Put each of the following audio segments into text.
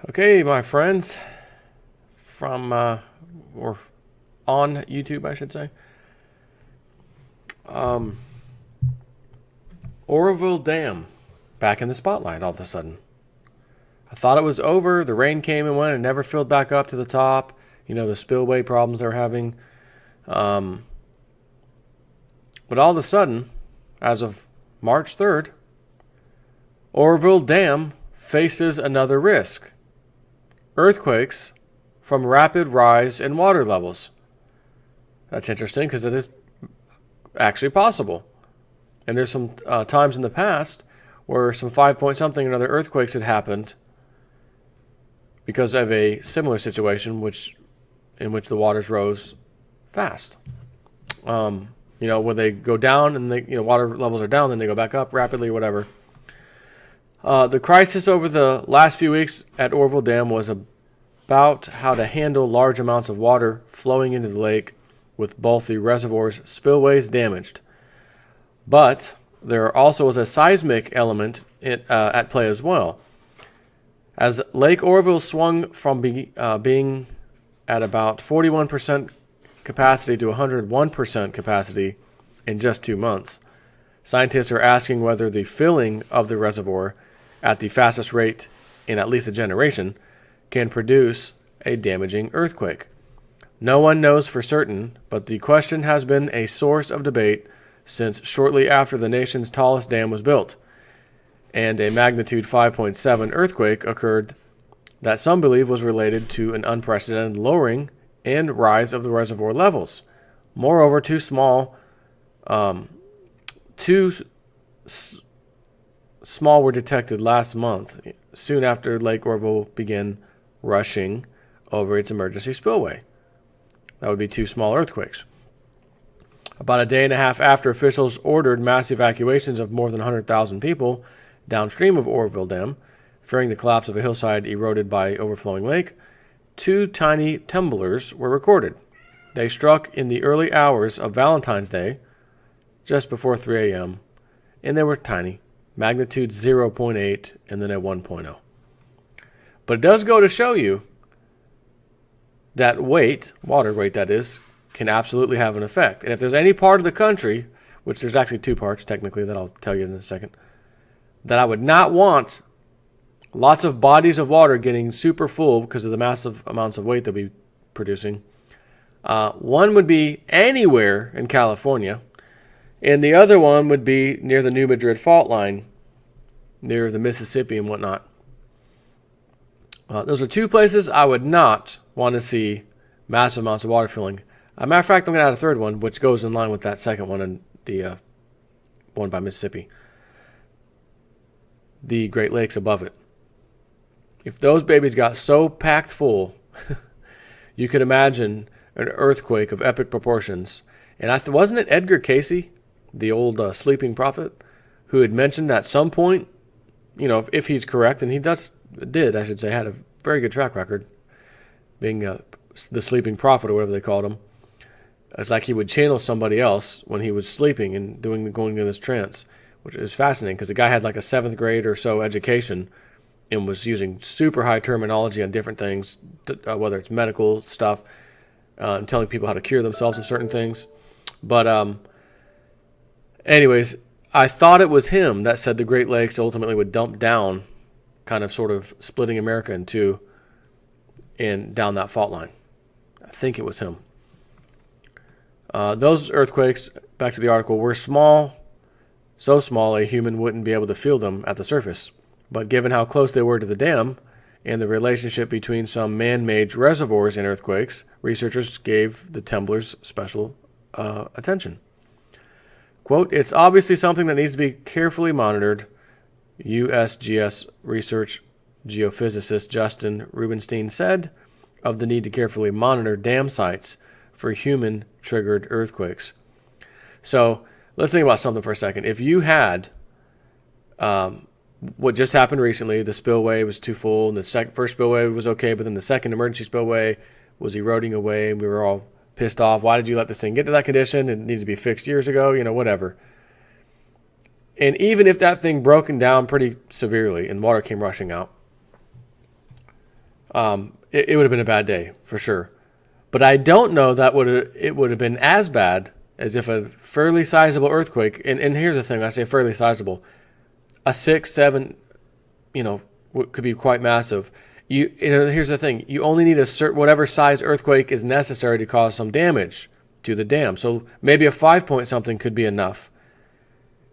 Okay, my friends, from or on YouTube, I should say. Um, Oroville Dam back in the spotlight all of a sudden. I thought it was over. The rain came and went and never filled back up to the top. You know, the spillway problems they're having. Um, but all of a sudden, as of March 3rd, Oroville Dam faces another risk: earthquakes from rapid rise in water levels. That's interesting because it is actually possible. And there's some times in the past where some 5 point something and other earthquakes had happened because of a similar situation in which the waters rose fast. When they go down and water levels are down, then they go back up rapidly or whatever. The crisis over the last few weeks at Oroville Dam was about how to handle large amounts of water flowing into the lake with both the reservoir's spillways damaged. But there also was a seismic element at play as well. As Lake Oroville swung from being at about 41% capacity to 101% capacity in just 2 months, scientists are asking whether the filling of the reservoir at the fastest rate in at least a generation can produce a damaging earthquake. No one knows for certain, but the question has been a source of debate since shortly after the nation's tallest dam was built, and a magnitude 5.7 earthquake occurred that some believe was related to an unprecedented lowering and rise of the reservoir levels. Moreover, too small were detected last month, soon after Lake Oroville began rushing over its emergency spillway. That would be 2 small earthquakes. About a day and a half after officials ordered mass evacuations of more than 100,000 people downstream of Oroville Dam, fearing the collapse of a hillside eroded by overflowing lake, 2 tiny tumblers were recorded. They struck in the early hours of Valentine's Day, just before 3 a.m., and they were tiny, magnitude 0.8 and then a 1.0. But it does go to show you that water weight that is, can absolutely have an effect. And if there's any part of the country, which there's actually 2 parts technically that I'll tell you in a second, that I would not want lots of bodies of water getting super full because of the massive amounts of weight they'll be producing. One would be anywhere in California, and the other one would be near the New Madrid fault line, near the Mississippi and whatnot. Those are 2 places I would not want to see massive amounts of water filling. As a matter of fact, I'm going to add a third one, which goes in line with that second one and the one by Mississippi. The Great Lakes above it. If those babies got so packed full, you could imagine an earthquake of epic proportions. And wasn't it Edgar Casey, the old sleeping prophet, who had mentioned at some point, if he's correct, and he had a very good track record, being the sleeping prophet or whatever they called him. It's like he would channel somebody else when he was sleeping and going into this trance, which is fascinating because the guy had like a 7th grade or so education and was using super high terminology on different things, whether it's medical stuff, and telling people how to cure themselves of certain things. But anyways, I thought it was him that said the Great Lakes ultimately would dump down, kind of sort of splitting America in 2 and down that fault line. I think it was him. Those earthquakes, back to the article, were small, so small a human wouldn't be able to feel them at the surface. But given how close they were to the dam and the relationship between some man-made reservoirs and earthquakes, researchers gave the tumblers special attention. Quote, "It's obviously something that needs to be carefully monitored," USGS research geophysicist Justin Rubenstein said, of the need to carefully monitor dam sites for human-triggered earthquakes. So let's think about something for a second. If you had what just happened recently, the spillway was too full, and the first spillway was okay, but then the second emergency spillway was eroding away, and we were all pissed off. Why did you let this thing get to that condition? It needed to be fixed years ago, whatever. And even if that thing broken down pretty severely and water came rushing out, it would have been a bad day for sure. But I don't know that it would have been as bad as if a fairly sizable earthquake, and here's the thing, I say fairly sizable, a 6, 7, could be quite massive. Here's the thing, you only need whatever size earthquake is necessary to cause some damage to the dam. So maybe a 5 point something could be enough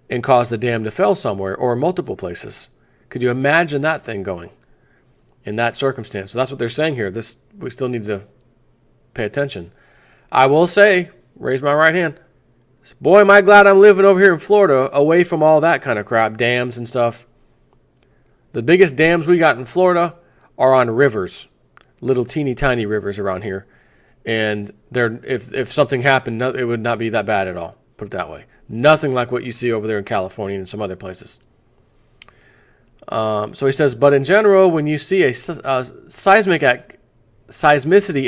and cause the dam to fail somewhere or multiple places. Could you imagine that thing going in that circumstance? So that's what they're saying here. We still need to pay attention. I will say, raise my right hand, boy, am I glad I'm living over here in Florida, away from all that kind of crap, dams and stuff. The biggest dams we got in Florida are on rivers, little teeny tiny rivers around here. And if something happened, it would not be that bad at all, put it that way. Nothing like what you see over there in California and some other places. So he says, but in general, when you see a seismicity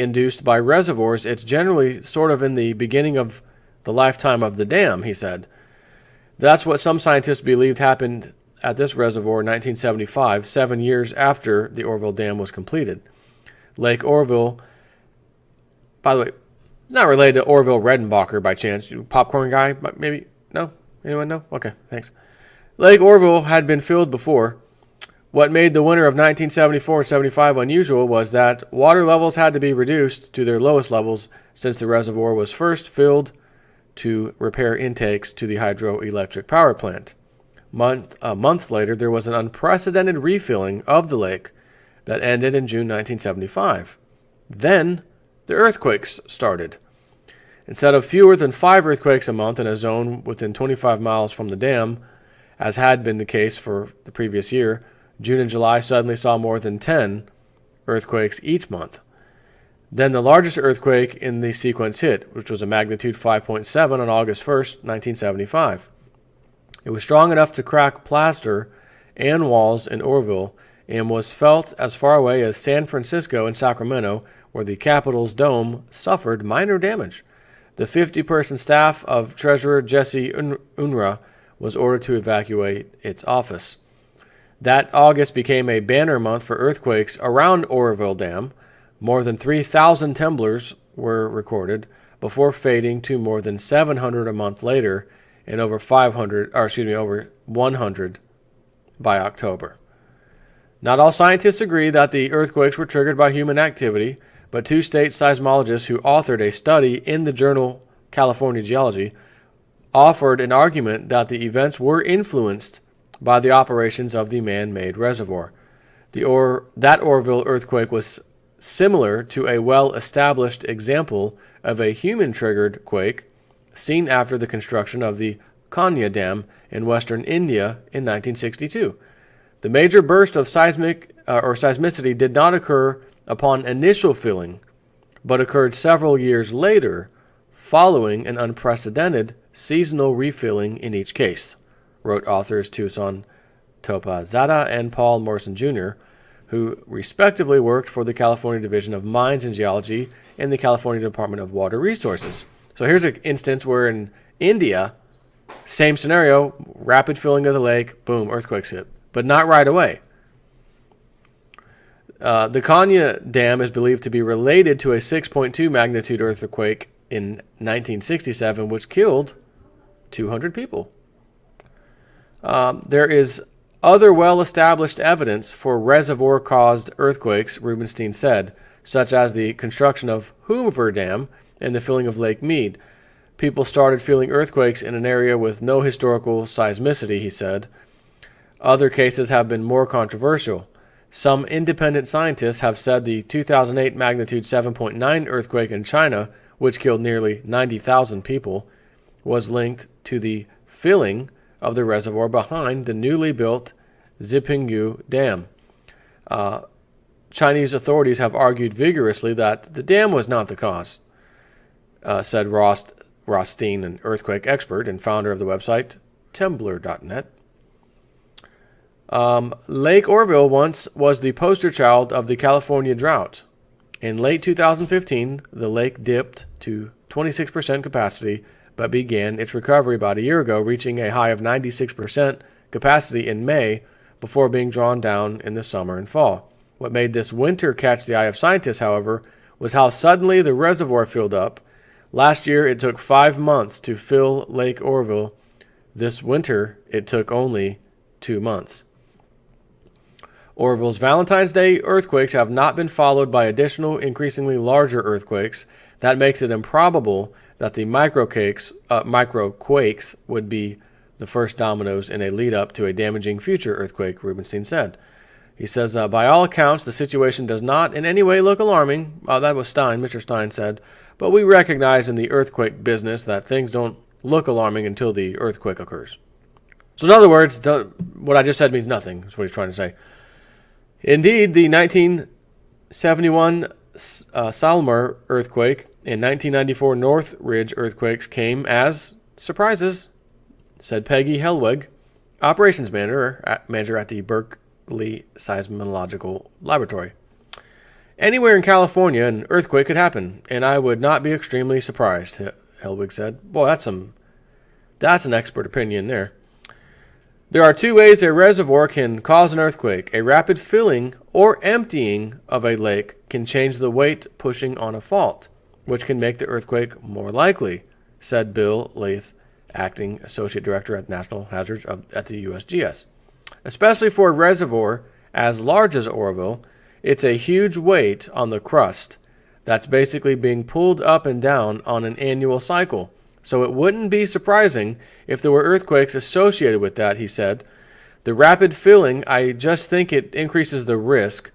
induced by reservoirs, it's generally sort of in the beginning of the lifetime of the dam, he said. That's what some scientists believed happened at this reservoir in 1975, 7 years after the Oroville Dam was completed. Lake Oroville, by the way, not related to Orville Redenbacher by chance. Popcorn guy, maybe? No? Anyone know? Okay, thanks. Lake Oroville had been filled before. What made the winter of 1974 and 75 unusual was that water levels had to be reduced to their lowest levels since the reservoir was first filled to repair intakes to the hydroelectric power plant. A month later, there was an unprecedented refilling of the lake that ended in June 1975. Then, the earthquakes started. Instead of fewer than 5 earthquakes a month in a zone within 25 miles from the dam, as had been the case for the previous year, June and July suddenly saw more than 10 earthquakes each month. Then the largest earthquake in the sequence hit, which was a magnitude 5.7 on August 1st, 1975. It was strong enough to crack plaster and walls in Oroville and was felt as far away as San Francisco and Sacramento, where the Capitol's dome suffered minor damage. The 50-person staff of Treasurer Jesse Unruh was ordered to evacuate its office. That August became a banner month for earthquakes around Oroville Dam. More than 3,000 temblors were recorded before fading to more than 700 a month later and over 100 by October. Not all scientists agree that the earthquakes were triggered by human activity, but 2 state seismologists who authored a study in the journal California Geology offered an argument that the events were influenced by the operations of the man-made reservoir. That Oroville earthquake was similar to a well-established example of a human-triggered quake seen after the construction of the Konya Dam in western India in 1962. The major burst of seismicity did not occur upon initial filling, but occurred several years later, following an unprecedented seasonal refilling in each case, wrote authors Tucson Topazada and Paul Morrison Jr., who respectively worked for the California Division of Mines and Geology and the California Department of Water Resources. So here's an instance where in India, same scenario, rapid filling of the lake, boom, earthquakes hit, but not right away. The Konya Dam is believed to be related to a 6.2 magnitude earthquake in 1967, which killed 200 people. There is other well-established evidence for reservoir-caused earthquakes, Rubenstein said, such as the construction of Hoover Dam and the filling of Lake Mead. People started feeling earthquakes in an area with no historical seismicity, he said. Other cases have been more controversial. Some independent scientists have said the 2008 magnitude 7.9 earthquake in China, which killed nearly 90,000 people, was linked to the filling of the reservoir behind the newly built Zipingyu Dam. Chinese authorities have argued vigorously that the dam was not the cause, said Rothstein, an earthquake expert and founder of the website Temblor.net. Lake Oroville once was the poster child of the California drought. In late 2015, the lake dipped to 26% capacity, but began its recovery about a year ago, reaching a high of 96% capacity in May before being drawn down in the summer and fall. What made this winter catch the eye of scientists, however, was how suddenly the reservoir filled up. Last year, it took 5 months to fill Lake Oroville. This winter, it took only 2 months. Oroville's Valentine's Day earthquakes have not been followed by additional, increasingly larger earthquakes. That makes it improbable that the microquakes would be the first dominoes in a lead-up to a damaging future earthquake, Rubenstein said. He says, by all accounts, the situation does not in any way look alarming. That was Stein, Mr. Stein said. But we recognize in the earthquake business that things don't look alarming until the earthquake occurs. So in other words, what I just said means nothing, is what he's trying to say. Indeed, the 1971 Salmer earthquake and 1994 North Ridge earthquakes came as surprises, said Peggy Helwig, operations manager at the Berkeley Seismological Laboratory. Anywhere in California, an earthquake could happen, and I would not be extremely surprised, Helwig said. Boy, that's an expert opinion there. There are 2 ways a reservoir can cause an earthquake. A rapid filling or emptying of a lake can change the weight pushing on a fault, which can make the earthquake more likely, said Bill Lath, acting associate director at National Hazards at the USGS. Especially for a reservoir as large as Oroville, it's a huge weight on the crust that's basically being pulled up and down on an annual cycle. So it wouldn't be surprising if there were earthquakes associated with that, he said. The rapid filling, I just think it increases the risk.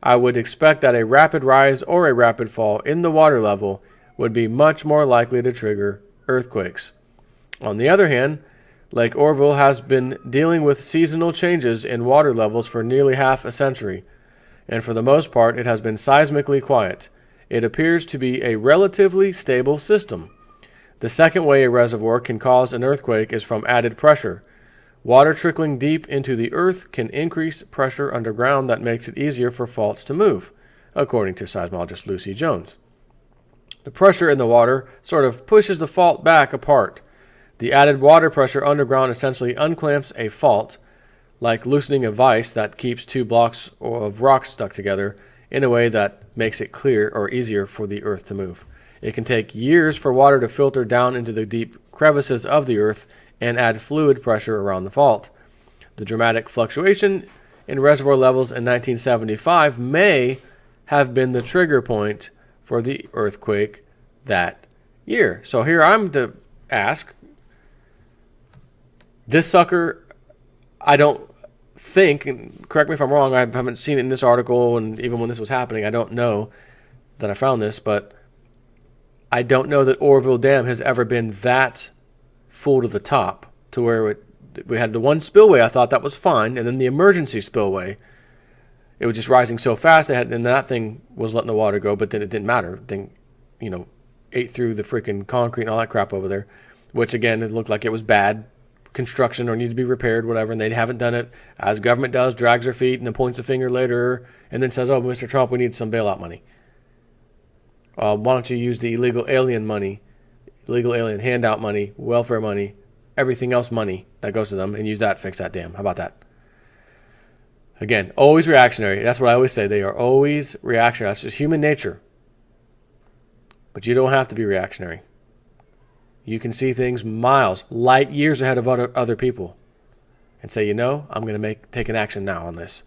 I would expect that a rapid rise or a rapid fall in the water level would be much more likely to trigger earthquakes. On the other hand, Lake Oroville has been dealing with seasonal changes in water levels for nearly half a century, and for the most part it has been seismically quiet. It appears to be a relatively stable system. The second way a reservoir can cause an earthquake is from added pressure. Water trickling deep into the earth can increase pressure underground that makes it easier for faults to move, according to seismologist Lucy Jones. The pressure in the water sort of pushes the fault back apart. The added water pressure underground essentially unclamps a fault, like loosening a vise that keeps 2 blocks of rocks stuck together in a way that makes it clear or easier for the earth to move. It can take years for water to filter down into the deep crevices of the earth and add fluid pressure around the fault. The dramatic fluctuation in reservoir levels in 1975 may have been the trigger point for the earthquake that year. So here I'm to ask, this sucker, I don't think, and correct me if I'm wrong, I haven't seen it in this article, and even when this was happening, I don't know that I found this, but I don't know that Oroville Dam has ever been that full to the top to where we had the one spillway. I thought that was fine, and then the emergency spillway, it was just rising so fast, and that thing was letting the water go, but then it didn't matter. The thing, ate through the freaking concrete and all that crap over there, which again, it looked like it was bad construction or needed to be repaired, whatever, and they haven't done it, as government does, drags their feet and then points a finger later and then says, oh, Mr. Trump, we need some bailout money. Why don't you use the illegal alien handout money, welfare money, everything else money that goes to them, and use that to fix that dam. How about that? Again, always reactionary. That's what I always say. They are always reactionary. That's just human nature. But you don't have to be reactionary. You can see things miles, light years ahead of other people and say, I'm going to take an action now on this.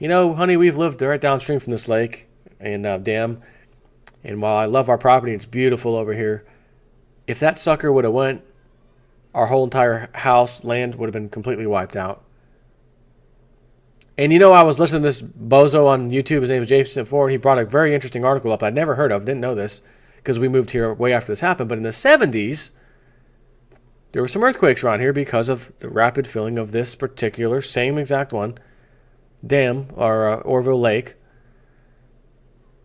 Honey, we've lived right downstream from this lake and dam, and while I love our property, it's beautiful over here, if that sucker would have went, our whole entire house, land would have been completely wiped out. And I was listening to this bozo on YouTube, his name is Jason Ford, he brought a very interesting article up I'd never heard of, didn't know this, because we moved here way after this happened, but in the 70s, there were some earthquakes around here because of the rapid filling of this particular, same exact one, dam, or Oroville Lake.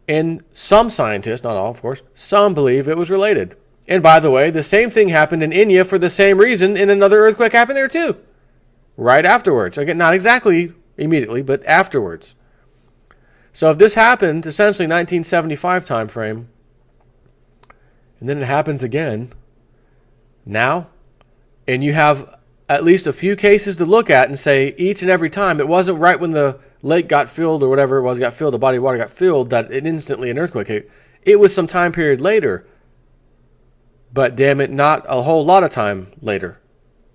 And some scientists, not all of course, some believe it was related. And by the way, the same thing happened in India for the same reason, and another earthquake happened there too, right afterwards. Again, not exactly immediately, but afterwards. So if this happened, essentially 1975 time frame, and then it happens again now, and you have at least a few cases to look at and say each and every time it wasn't right when the lake got filled or whatever it was, got filled, the body of water got filled, that it instantly an earthquake hit. It was some time period later. But damn it, not a whole lot of time later.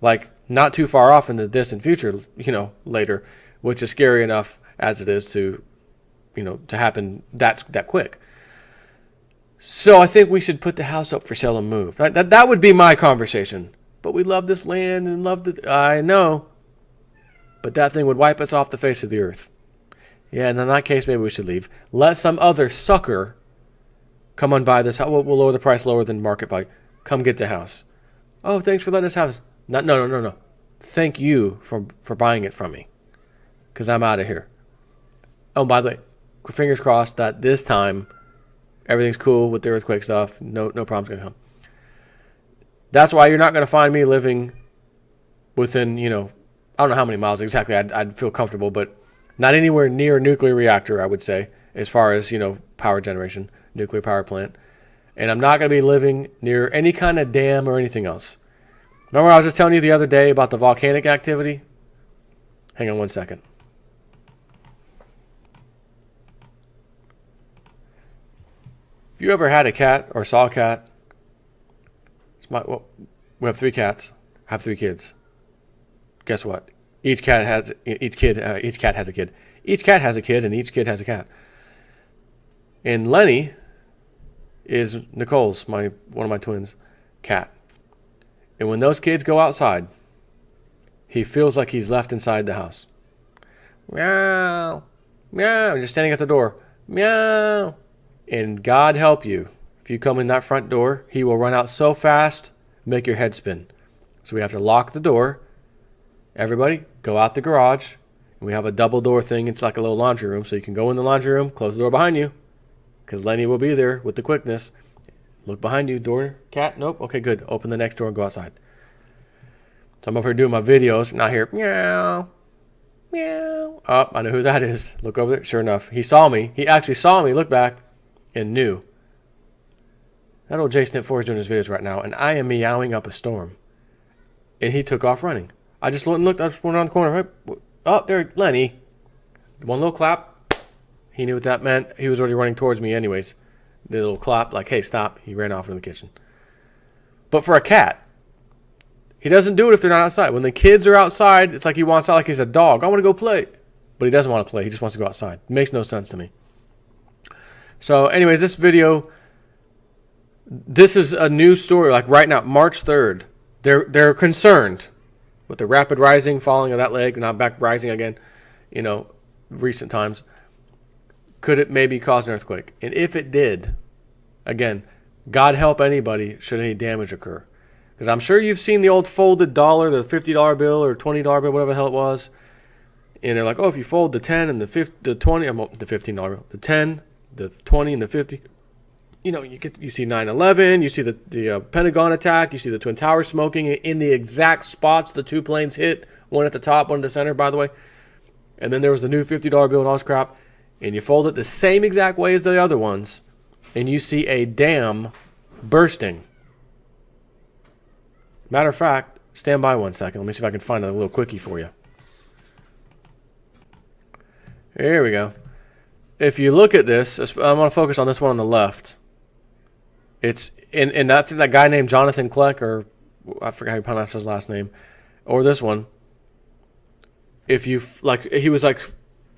Like, not too far off in the distant future, later, which is scary enough as it is to, to happen that quick. So I think we should put the house up for sale and move. That would be my conversation. But we love this land and love it. I know. But that thing would wipe us off the face of the earth. Yeah, and in that case, maybe we should leave. Let some other sucker come on buy this house. We'll lower the price lower than market value. Come get the house. Oh, thanks for letting us have this. No. Thank you for buying it from me. Because I'm out of here. Oh, by the way, fingers crossed that this time everything's cool with the earthquake stuff. No problem's going to come. That's why you're not going to find me living within, I don't know how many miles exactly I'd feel comfortable, but not anywhere near a nuclear reactor, I would say, as far as, power generation, nuclear power plant. And I'm not going to be living near any kind of dam or anything else. Remember I was just telling you the other day about the volcanic activity? Hang on one second. If you ever had a cat or saw a cat, we have 3 cats. I have 3 kids. Guess what? Each cat has a kid. Each cat has a kid, and each kid has a cat. And Lenny is Nicole's, one of my twins' cat. And when those kids go outside, he feels like he's left inside the house. Meow, meow, just standing at the door. Meow. And God help you, if you come in that front door, he will run out so fast, make your head spin. So we have to lock the door. Everybody, go out the garage. And we have a double door thing. It's like a little laundry room. So you can go in the laundry room, close the door behind you. Because Lenny will be there with the quickness. Look behind you. Door, cat, nope. Okay, good. Open the next door and go outside. So I'm over here doing my videos. Now here, meow, meow. Oh, I know who that is. Look over there. Sure enough, he saw me. He actually saw me. Look back and knew. That old J-Snip4 is doing his videos right now. And I am meowing up a storm. And he took off running. I just went and looked. I just went around the corner. Right? Oh, there, Lenny. One little clap. He knew what that meant. He was already running towards me anyways. The little clap, like, hey, stop. He ran off into the kitchen. But for a cat, he doesn't do it if they're not outside. When the kids are outside, it's like he wants out like he's a dog. I want to go play. But he doesn't want to play. He just wants to go outside. It makes no sense to me. So anyways, this video, this is a new story. Like right now, March 3rd, they're concerned with the rapid rising, falling of that leg, not back rising again, recent times. Could it maybe cause an earthquake? And if it did, again, God help anybody should any damage occur. Because I'm sure you've seen the old folded dollar, the $50 bill or $20 bill, whatever the hell it was. And they're like, oh, if you fold the 10 and the 20, the $15 bill, the 10, the 20, and the 50, you see 9/11, you see the Pentagon attack, you see the Twin Towers smoking in the exact spots the 2 planes hit, one at the top, one at the center, by the way. And then there was the new $50 bill and all this crap. And you fold it the same exact way as the other ones, and you see a dam bursting. Matter of fact, stand by one second. Let me see if I can find a little quickie for you. Here we go. If you look at this, I want to focus on this one on the left. It's and that guy named Jonathan Kleck, or I forgot how you pronounce his last name, or this one. If you he was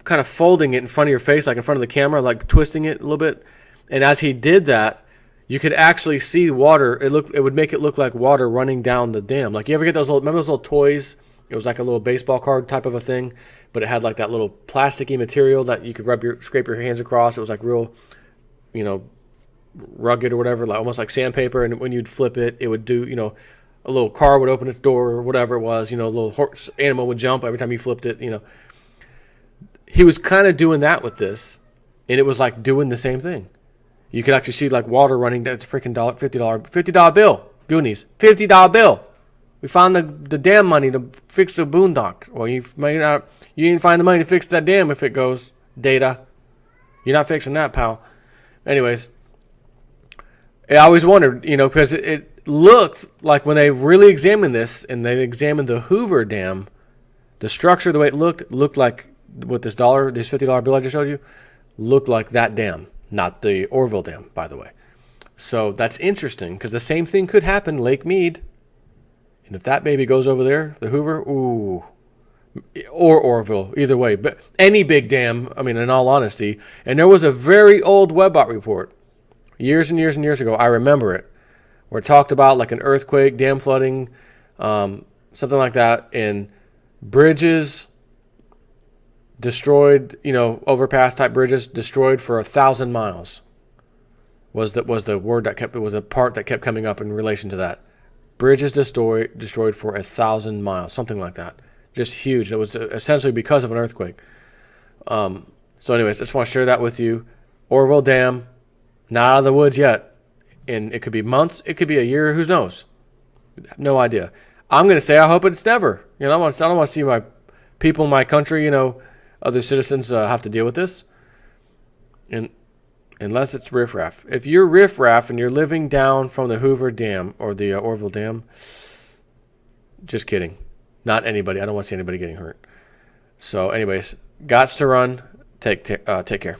kind of folding it in front of your face, like in front of the camera, like twisting it a little bit. And as he did that, you could actually see water. It would make it look like water running down the dam. Like you ever get remember those little toys? It was like a little baseball card type of a thing, but it had like that little plasticky material that you could scrape your hands across. It was like real, rugged or whatever, like almost like sandpaper. And when you'd flip it, it would do, a little car would open its door or whatever it was. A little horse animal would jump every time you flipped it. He was kind of doing that with this, and it was like doing the same thing. You could actually see like water running. That's a freaking $50 bill. Goonies, $50 bill. We found the dam money to fix the boondock. Well, you didn't find the money to fix that dam if it goes data. You're not fixing that, pal. Anyways, I always wondered, because it looked like when they really examined this and they examined the Hoover Dam, the structure, the way it looked like with this $50 bill I just showed you, looked like that dam, not the Oroville Dam, by the way. So that's interesting because the same thing could happen Lake Mead. And if that baby goes over there, the Hoover, ooh, or Oroville, either way. But any big dam, I mean, in all honesty. And there was a very old Webbot report years and years and years ago. I remember it, where it talked about like an earthquake, dam flooding, something like that, and bridges destroyed, overpass type bridges destroyed for 1,000 miles. Was the word that was a part that kept coming up in relation to that. Bridges destroyed for 1,000 miles, something like that. Just huge. It was essentially because of an earthquake. So anyways, I just want to share that with you. Oroville Dam, not out of the woods yet. And it could be months. It could be a year. Who knows? No idea. I'm going to say I hope it's never. I don't want to see my people in my country, other citizens have to deal with this. And unless it's riffraff. If you're riffraff and you're living down from the Hoover Dam or the Oroville Dam, just kidding. Not anybody. I don't want to see anybody getting hurt. So anyways, gots to run. Take care.